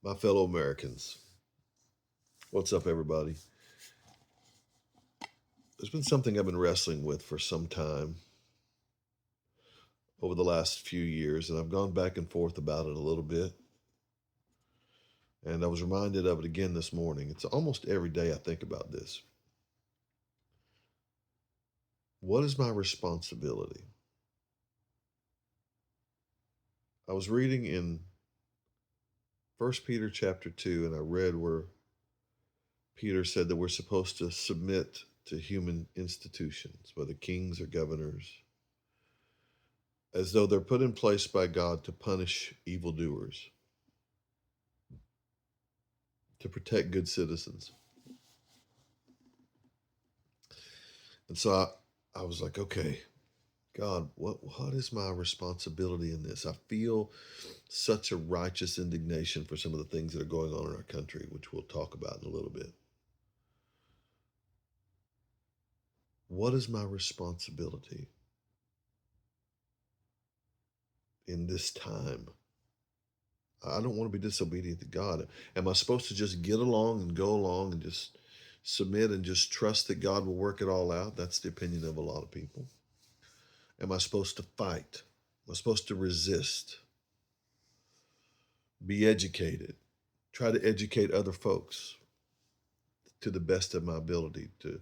My fellow Americans, what's up, everybody? There's been something I've been wrestling with for some time over the last few years, and I've gone back and forth about it a little bit. And I was reminded of it again this morning. It's almost every day I think about this. What is my responsibility? I was reading in First Peter chapter 2, and I read where Peter said that we're supposed to submit to human institutions, whether kings or governors, as though they're put in place by God to punish evildoers, to protect good citizens. And so I was like, okay, God, what is my responsibility in this? I feel such a righteous indignation for some of the things that are going on in our country, which we'll talk about in a little bit. What is my responsibility in this time? I don't want to be disobedient to God. Am I supposed to just get along and go along and just submit and just trust that God will work it all out? That's the opinion of a lot of people. Am I supposed to fight? Am I supposed to resist? Be educated? Try to educate other folks to the best of my ability to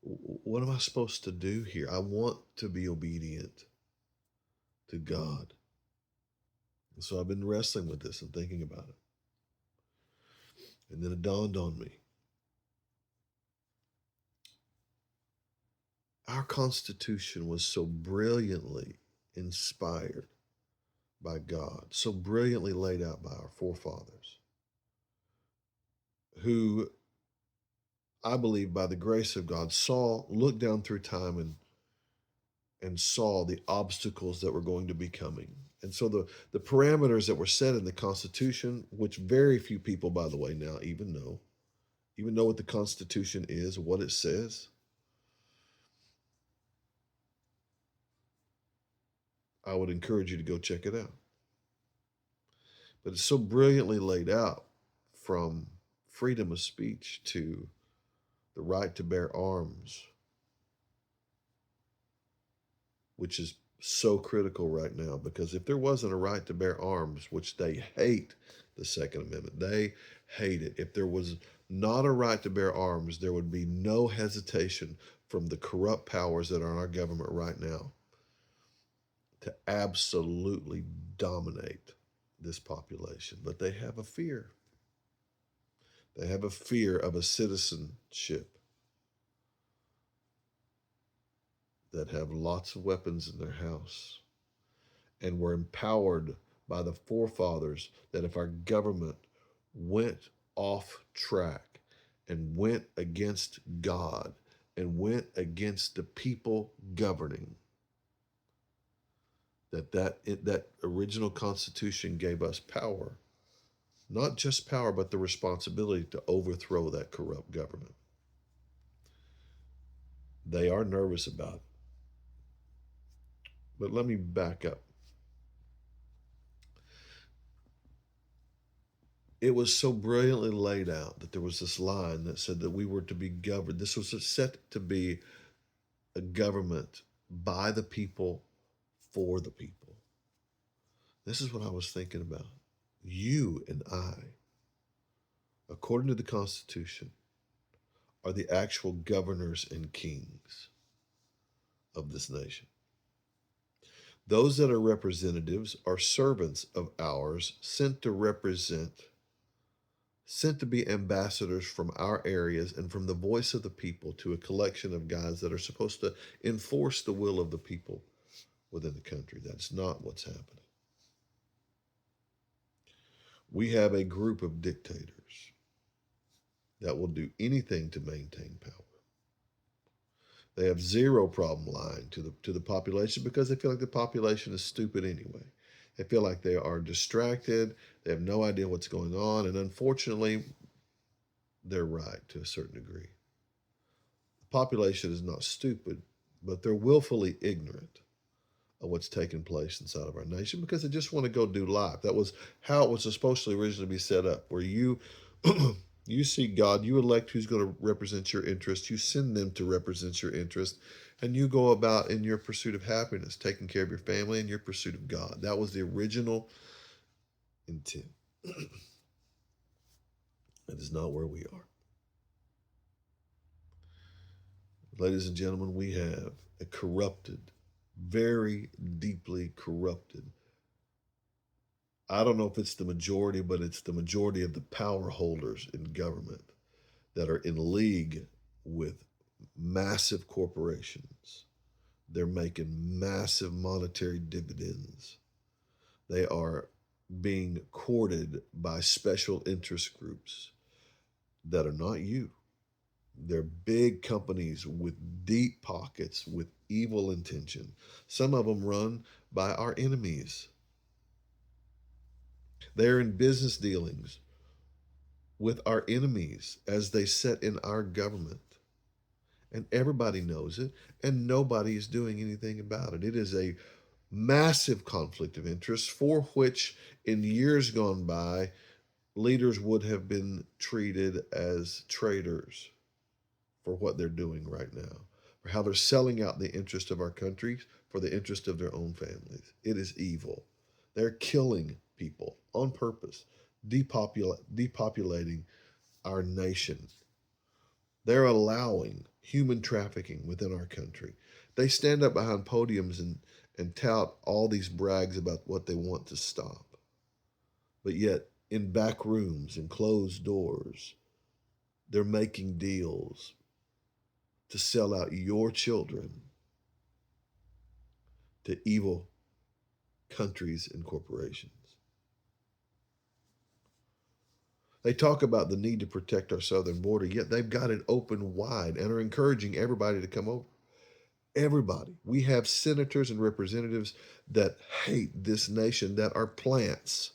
what am I supposed to do here? I want to be obedient to God. And so I've been wrestling with this and thinking about it. And then it dawned on me. Our Constitution was so brilliantly inspired by God, so brilliantly laid out by our forefathers, who I believe by the grace of God looked down through time and saw the obstacles that were going to be coming. And so the parameters that were set in the Constitution, which very few people, by the way, now even know what the Constitution is, what it says, I would encourage you to go check it out. But it's so brilliantly laid out, from freedom of speech to the right to bear arms, which is so critical right now, because if there wasn't a right to bear arms, which they hate the Second Amendment, they hate it. If there was not a right to bear arms, there would be no hesitation from the corrupt powers that are in our government right now to absolutely dominate this population. But they have a fear. They have a fear of a citizenship that have lots of weapons in their house and were empowered by the forefathers that if our government went off track and went against God and went against the people governing, that original Constitution gave us power, not just power, but the responsibility to overthrow that corrupt government. They are nervous about it. But let me back up. It was so brilliantly laid out that there was this line that said that we were to be governed. This was set to be a government by the people, for the people. This is what I was thinking about. You and I, according to the Constitution, are the actual governors and kings of this nation. Those that are representatives are servants of ours, sent to be ambassadors from our areas and from the voice of the people to a collection of guys that are supposed to enforce the will of the people within the country. That's not what's happening. We have a group of dictators that will do anything to maintain power. They have zero problem lying to the population because they feel like the population is stupid anyway. They feel like they are distracted. They have no idea what's going on. And unfortunately, they're right to a certain degree. The population is not stupid, but they're willfully ignorant of what's taking place inside of our nation because they just want to go do life. That was how it was supposed to originally be set up, where you you see God, you elect who's going to represent your interest, you send them to represent your interest, and you go about in your pursuit of happiness, taking care of your family and your pursuit of God. That was the original intent. That is not where we are. Ladies and gentlemen, we have a corrupted, very deeply corrupted. I don't know if it's the majority, but it's the majority of the power holders in government that are in league with massive corporations. They're making massive monetary dividends. They are being courted by special interest groups that are not you. They're big companies with deep pockets, with evil intention. Some of them run by our enemies. They're in business dealings with our enemies as they sit in our government. And everybody knows it, and nobody is doing anything about it. It is a massive conflict of interest for which, in years gone by, leaders would have been treated as traitors for what they're doing right now, for how they're selling out the interest of our country for the interest of their own families. It is evil. They're killing people on purpose, depopulating our nation. They're allowing human trafficking within our country. They stand up behind podiums and tout all these brags about what they want to stop. But yet, in back rooms and closed doors, they're making deals to sell out your children to evil countries and corporations. They talk about the need to protect our southern border, yet they've got it open wide and are encouraging everybody to come over. Everybody. We have senators and representatives that hate this nation, that are plants.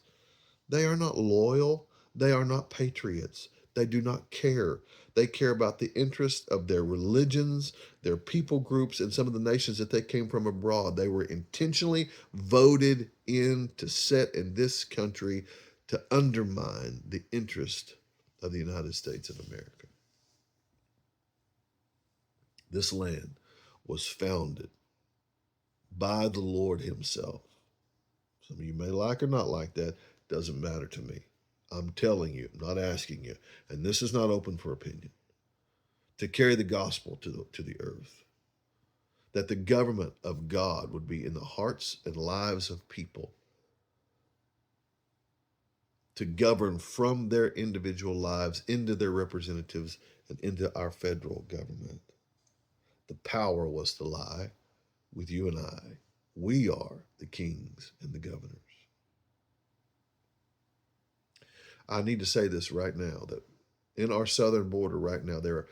They are not loyal. They are not patriots. They do not care. They care about the interests of their religions, their people groups, and some of the nations that they came from abroad. They were intentionally voted in to set in this country to undermine the interest of the United States of America. This land was founded by the Lord Himself. Some of you may like or not like that. Doesn't matter to me. I'm telling you, I'm not asking you. And this is not open for opinion. To carry the gospel to the earth. That the government of God would be in the hearts and lives of people. To govern from their individual lives into their representatives and into our federal government. The power was to lie with you and I. We are the kings and the governors. I need to say this right now that in our southern border right now, there are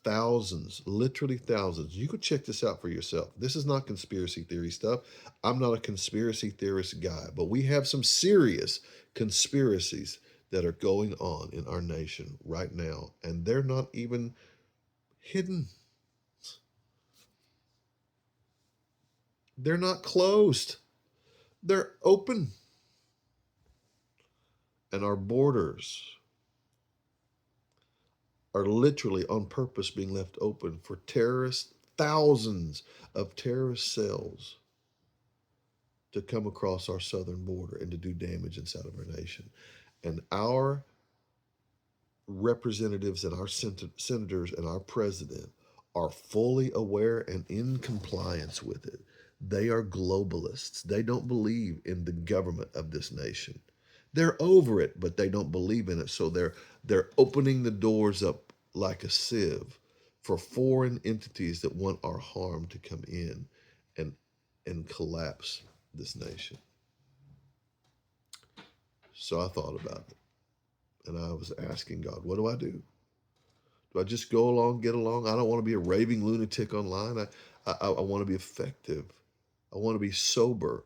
thousands, literally thousands. You could check this out for yourself. This is not conspiracy theory stuff. I'm not a conspiracy theorist guy, but we have some serious conspiracies that are going on in our nation right now, and they're not even hidden. They're not closed. They're open. And our borders are literally on purpose being left open for terrorists, thousands of terrorist cells to come across our southern border and to do damage inside of our nation. And our representatives and our senators and our president are fully aware and in compliance with it. They are globalists. They don't believe in the government of this nation. They're over it, but they don't believe in it. So they're opening the doors up like a sieve for foreign entities that want our harm to come in and collapse this nation. So I thought about it, and I was asking God, what do I do? Do I just go along, get along? I don't want to be a raving lunatic online. I want to be effective. I want to be sober.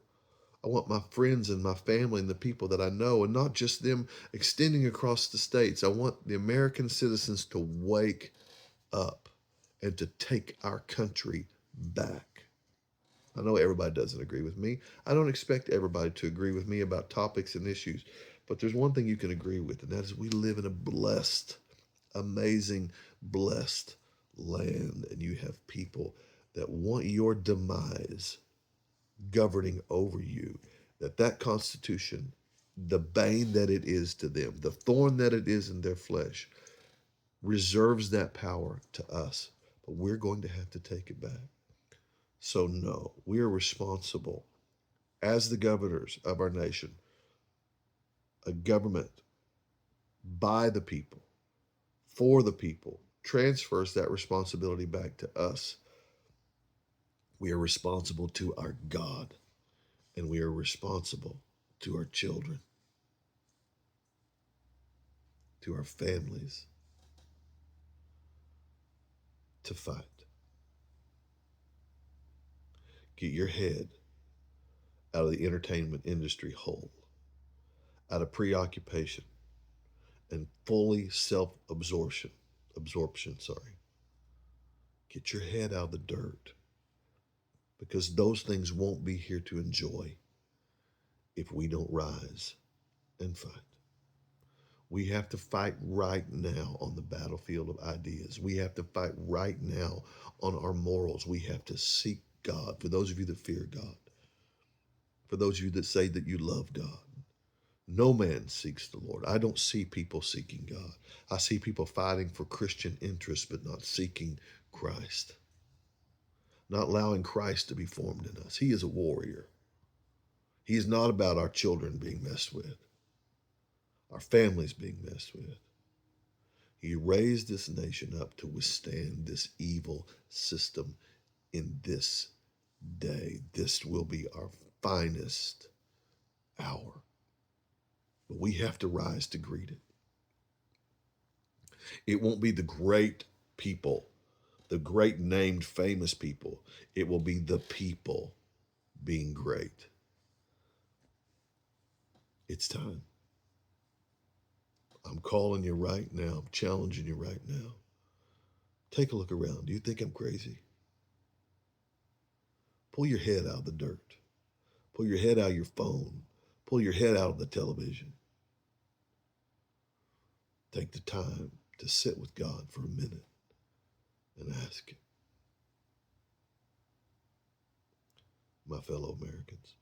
I want my friends and my family and the people that I know, and not just them extending across the states. I want the American citizens to wake up and to take our country back. I know everybody doesn't agree with me. I don't expect everybody to agree with me about topics and issues. But there's one thing you can agree with, and that is we live in a blessed, amazing, blessed land. And you have people that want your demise governing over you. That Constitution, the bane that it is to them, the thorn that it is in their flesh, reserves that power to us. But we're going to have to take it back. So, no, we are responsible as the governors of our nation, a government by the people, for the people, transfers that responsibility back to us. We are responsible to our God, and we are responsible to our children, to our families, to fight. Get your head out of the entertainment industry whole, out of preoccupation and fully absorption, sorry. Get your head out of the dirt, because those things won't be here to enjoy if we don't rise and fight. We have to fight right now on the battlefield of ideas. We have to fight right now on our morals. We have to seek God. For those of you that fear God, for those of you that say that you love God, no man seeks the Lord. I don't see people seeking God. I see people fighting for Christian interests, but not seeking Christ, not allowing Christ to be formed in us. He is a warrior. He is not about our children being messed with, our families being messed with. He raised this nation up to withstand this evil system in this day. This will be our finest hour. But we have to rise to greet it. It won't be the great people, the great named famous people. It will be the people being great. It's time. I'm calling you right now. I'm challenging you right now. Take a look around. Do you think I'm crazy? Pull your head out of the dirt. Pull your head out of your phone. Pull your head out of the television. Take the time to sit with God for a minute and ask Him. My fellow Americans,